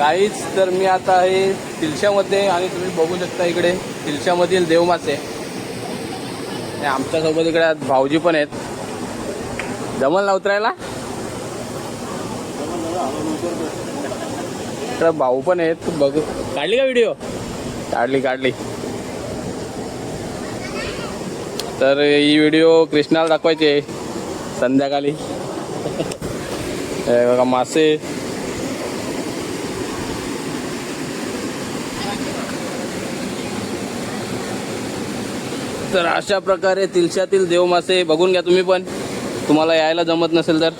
काहीच तर मी आता आहे तिलशामध्ये आणि तुम्ही बघू शकता इकडे तिलशामधील देवमासे आणि आमच्यासोबत इकडे भाऊजी पण आहेत. जमल ना उतरायला? तर भाऊ पण आहेत. बघू काढली का व्हिडिओ? काढली. तर ही व्हिडिओ कृष्णाला दाखवायची आहे संध्याकाळी. हे बघा मासे. तर अशा प्रकारे तिलशातील देवमासे बघून घ्या तुम्ही पण, तुम्हाला यायला जमत नसेल तर.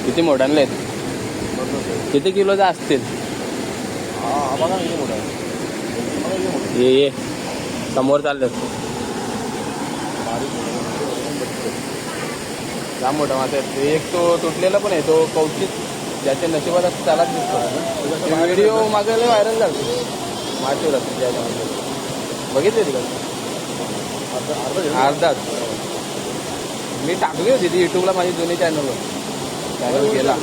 किती मोठाले आहेत? किती किलोचे असतील? ये समोर चालले जाम मोठा मासा आहे. एक तो तुटलेला पण आहे, तो कौचित ज्याच्या नशिबात असं त्यालाच दिसतो. व्हिडिओ मागे व्हायरल झाला मासे राहते त्याच्यामध्ये, बघितले तिकडे अर्धाच. मी टाकली होती ती युट्यूबला माझी जुनी चॅनल गेला.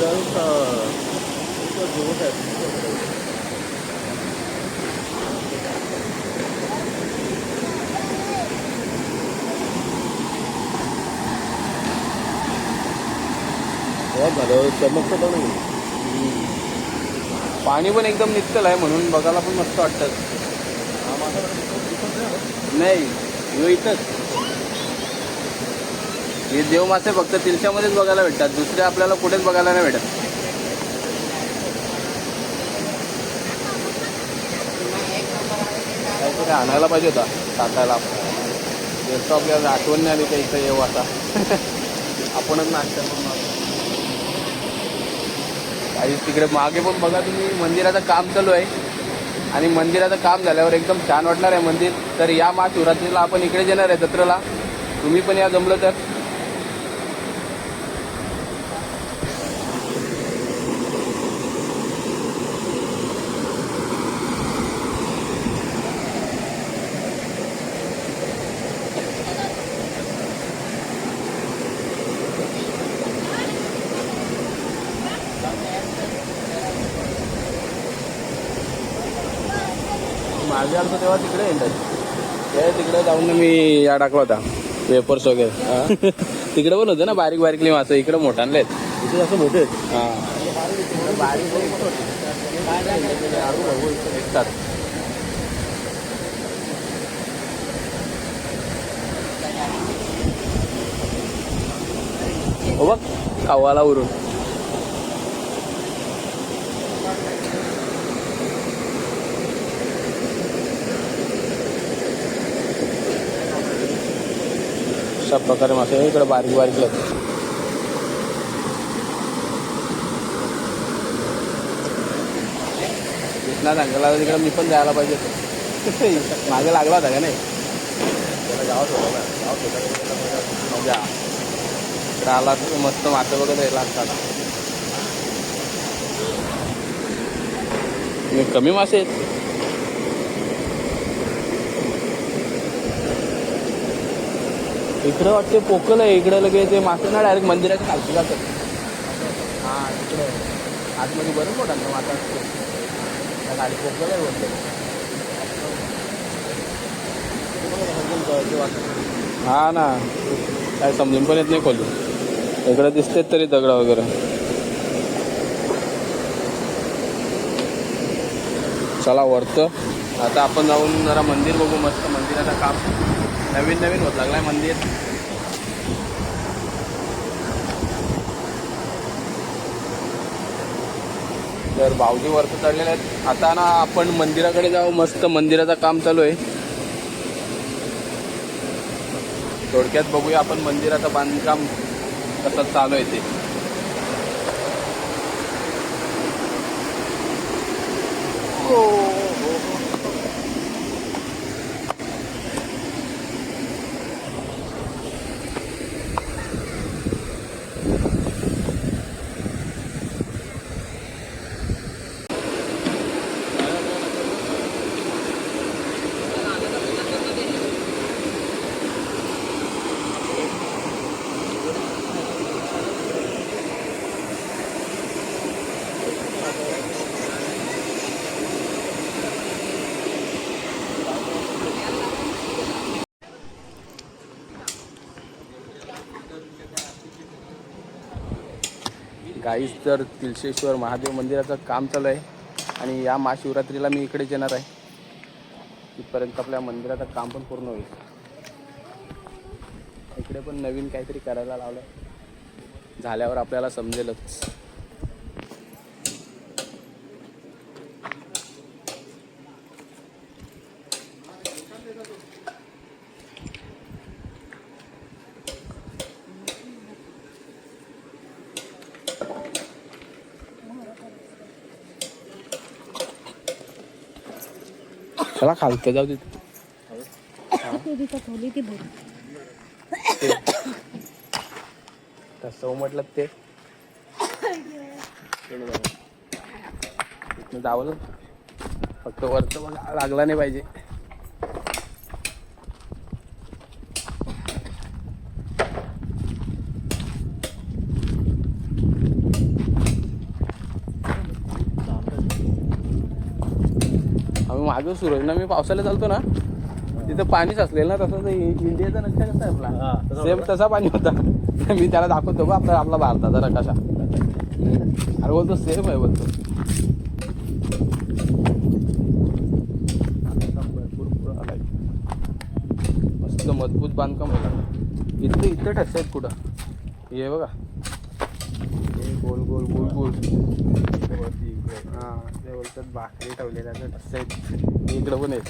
पाणी पण एकदम निश्चल आहे म्हणून बघायला पण मस्त वाटतं. नाही यो इथंच हे देवमासे फक्त तिलशामध्येच बघायला भेटतात, दुसरे आपल्याला कुठेच बघायला नाही भेटत. काहीतरी आणायला पाहिजे होता टाकायला. येतो आपल्याला आठवण नाही आली का इथं येऊ आता. आपणच नाश्ता करून काहीच. तिकडे मागे पण बघा तुम्ही, मंदिराचं काम चालू आहे आणि मंदिराचं काम झाल्यावर एकदम छान वाटणार आहे मंदिर. तर या महाशिवरात्रीला आपण इकडेच येणार आहे जत्रेला, तुम्ही पण या जमलं तर. माझे आलं तेव्हा तिकडे येणार ते, तिकडे जाऊन मी या टाकला होता वेपर्स वगैरे. तिकडे पण होते ना बारीक बारीकली मासे, इकडे मोठाले आहेत. इथे असं मोठे आहेत. हां बारीक एकतात. हो बघ कावाला उरून. अशा प्रकारे मासे इकडे बारीक बारीक लागतात. कृष्णा सांगायला तिकडे मी पण जायला पाहिजे होतं. मागे लागला होता का नाही? मजा इकडे आला तर मस्त मासे वगैरे यायला असतात. कमी मासे आहेत. इकडे वाटते पोकल आहे. इकडे लगे ते मासे ना डायरेक्ट मंदिराच्या खालती जातात. हां इकडे आतमध्ये बरं मोठा मासा असतो. त्या खाली पोकल आहे बोलतो. हा ना, काय समजून पण येत नाही खोली. इकडे दिसतेच तरी दगड वगैरे. चला वरतं आता आपण जाऊन जरा मंदिर बघू. मस्त मंदिराचं काम नवीन नवीन होत लागलाय मंदिर. तर भाऊजी वरती चढलेले आहेत. आता ना आपण मंदिराकडे जाऊ. मस्त मंदिराचं काम चालू आहे. थोडक्यात बघूया आपण मंदिराचं बांधकाम कसं चालू आहे ते. गाईस तर तिलशेश्वर महादेव मंदिराचं काम चालू आहे आणि या महाशिवरात्रीला मी इकडेच येणार आहे. तिथपर्यंत आपल्या मंदिराचं काम पण पूर्ण होईल. इकडे पण नवीन काहीतरी करायला लावलं, झाल्यावर आपल्याला समजेलच. चला खालतं जाऊ तिथे. तसं म्हटलं ते जावं, फक्त वरचं बघा लागला नाही पाहिजे. आम्ही मागे सुरू आहे ना, मी पावसाला चालतो ना तिथं पाणीच असलेलं ना, तसं ते इंडियाचा नक्शा कसा आहे आपला सेम तसा पाणी होता. मी त्याला दाखवतो बघ आपला भारताचा नकाशा. अरे बोलतो सेम आहे बोलतो. मस्त मजबूत बांधकाम होतं. इथं ठस आहेत कुठं हे बघा, हे गोल गोल गोल गोल. हां ते बोलतात भाकरी ठेवलेल्या ठस आहेत. इकडं पण आहेत.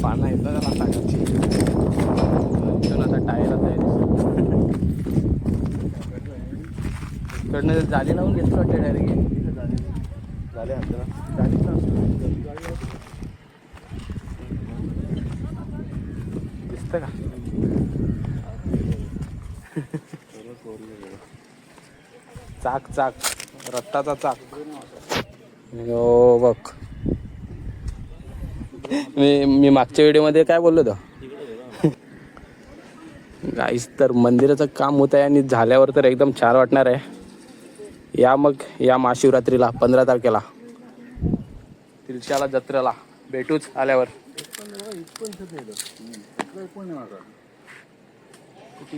पानं आहेत ना त्याला टाकायची. आता टायर आता इकडनं जाली लावून घेतलं वाटतं डायरेक्ट. झाले दिसतं का? चाक चाक रत्ताचा चाक. हो बघ, मी मागच्या व्हिडिओमध्ये काय बोललो होतो गाईस, तर मंदिराचं काम होत आहे आणि झाल्यावर तर एकदम छान वाटणार आहे. या मग या महाशिवरात्रीला 15 तारखेला तिलशाला जत्रेला भेटूच आल्यावर.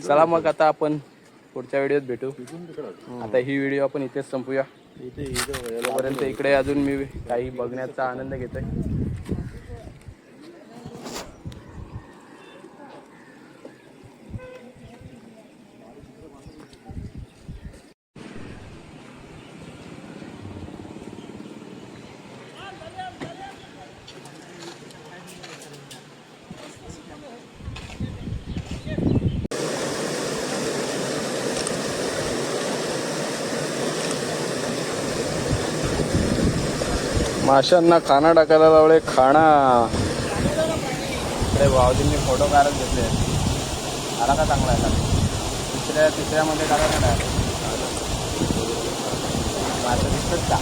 चला मग आता आपण पुढच्या व्हिडिओत भेटू. आता ही व्हिडिओ आपण इथेच संपूया. तोपर्यंत इकडे अजून मी काही बघण्याचा आनंद घेतोय. माशांना खाना टाकायला लावले. खाना अरे भाऊजींनी फोटो काढत घेतले. आला का चांगला आहे? तिसऱ्यामध्ये काढायला नाही माझं दिसतच का?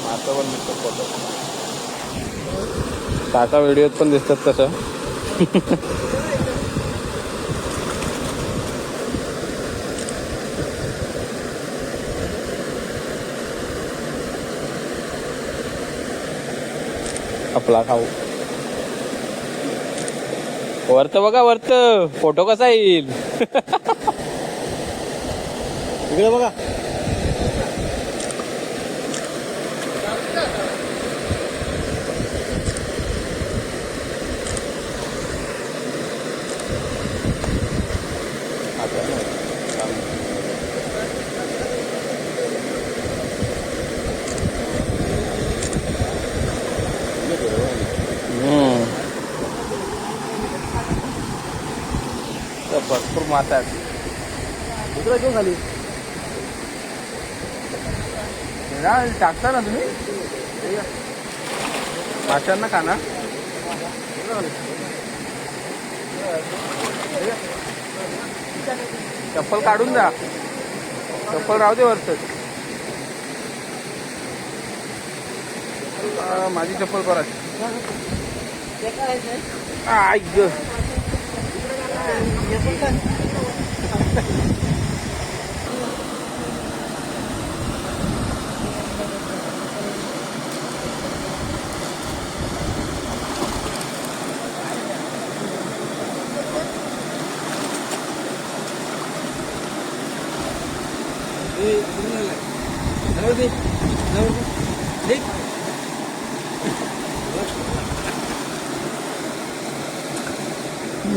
माझं पण दिसतं फोटो. काका व्हिडिओत पण दिसतात तसं. आपला खाऊ वरत बघा, वरत फोटो कसा येईल. इकडे बघा. भरपूर माता आहेत. दुसरा घेऊन खाली टाकता ना तुम्ही माशांना खाना. चप्पल काढून जा. चप्पल राहू दे वरच. माझी चप्पल परत. ऐक ग.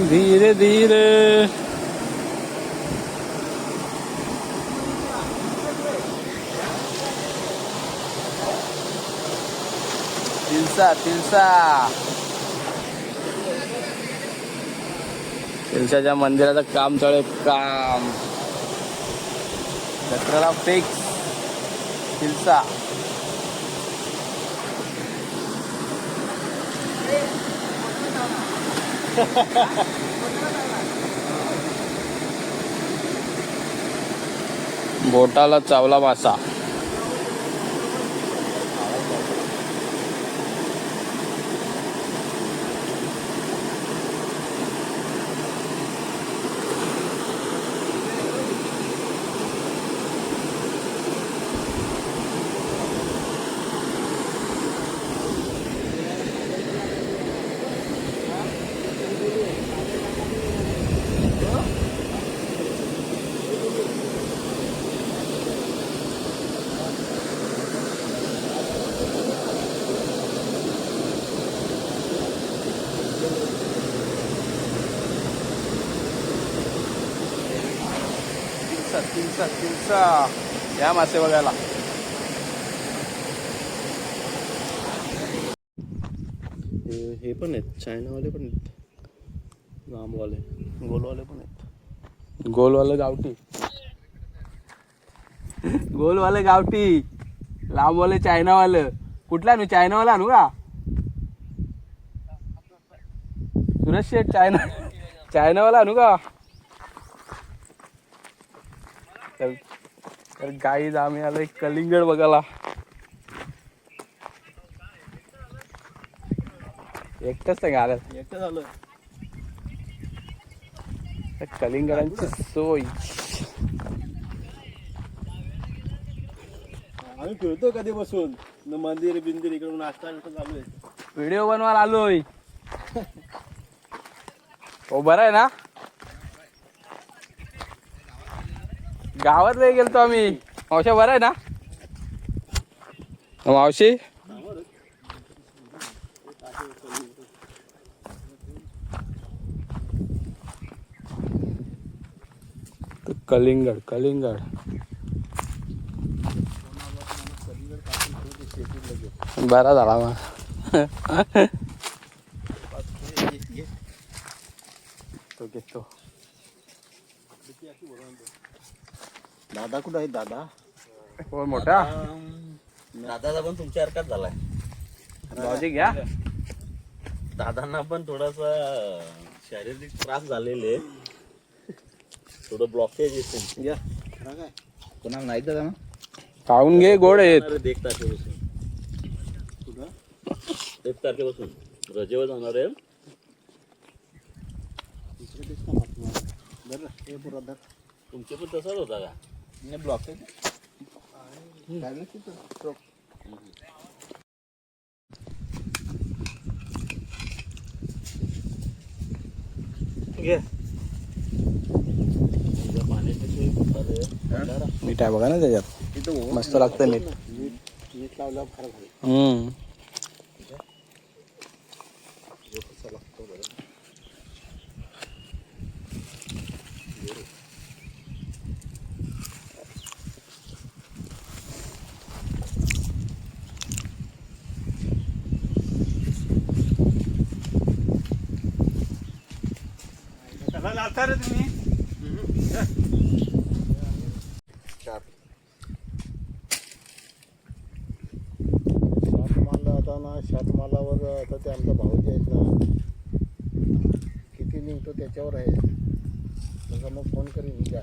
धीरे धीरे. तिलसाच्या मंदिराचं काम चालू आहे. काम जत्रेला फिक्स तिलसा. बोटाला चावला मासा. तिलसा या मासे बघायला. हे पण आहेत चायनावाले पण आहेत. लांबवाले गोलवाले पण आहेत. गोलवाले गावठी. गोलवाले गावठी. लांबवाले चायनावाले. कुठला आणू? चायनावाला आणू का सुरेश शेठ? चायनावाला आणू का? तर गाईज आम्ही आलोय कलिंगड बघायला. एकटंच नाही आलं. एकटं झालं. कलिंगडांची सोय. आम्ही फिरतो कधी बसून मंदिर बिंदिर इकडून नाश्ता चालू आहे. व्हिडिओ बनवायला आलोय. हो बरं आहे ना. गावात नाही गेलतो आम्ही. मावशी बरं आहे ना मावशी? कलिंगड कलिंगड बरा झाला मग. तो घेतो. दादा कुठं आहे दादा? हो मोठा दादाचा पण तुमच्यासारखाच झालाय. भाऊजी घ्या. दादांना पण थोडासा शारीरिक त्रास झालेले. थोडं ब्लॉकेज येते. या काय कोणाला नाही दादा खाऊन घे. गोड आहेत. 1 तारखेपासून. कुठं 1 तारखेपासून रजेवर जाणार आहे. तुमचे पण तसाच होता का? ब्लॉकेज मीठ आहे बघा ना त्याच्यात. मस्त लागतं मीठ. मीठ लावल्यावर फार भारी. लावता रे तुम्ही. शेतमालावर आता ते आमचा भाऊजी आहेत ना, किती निघतो त्याच्यावर आहे. तसा मग फोन करीन उद्या.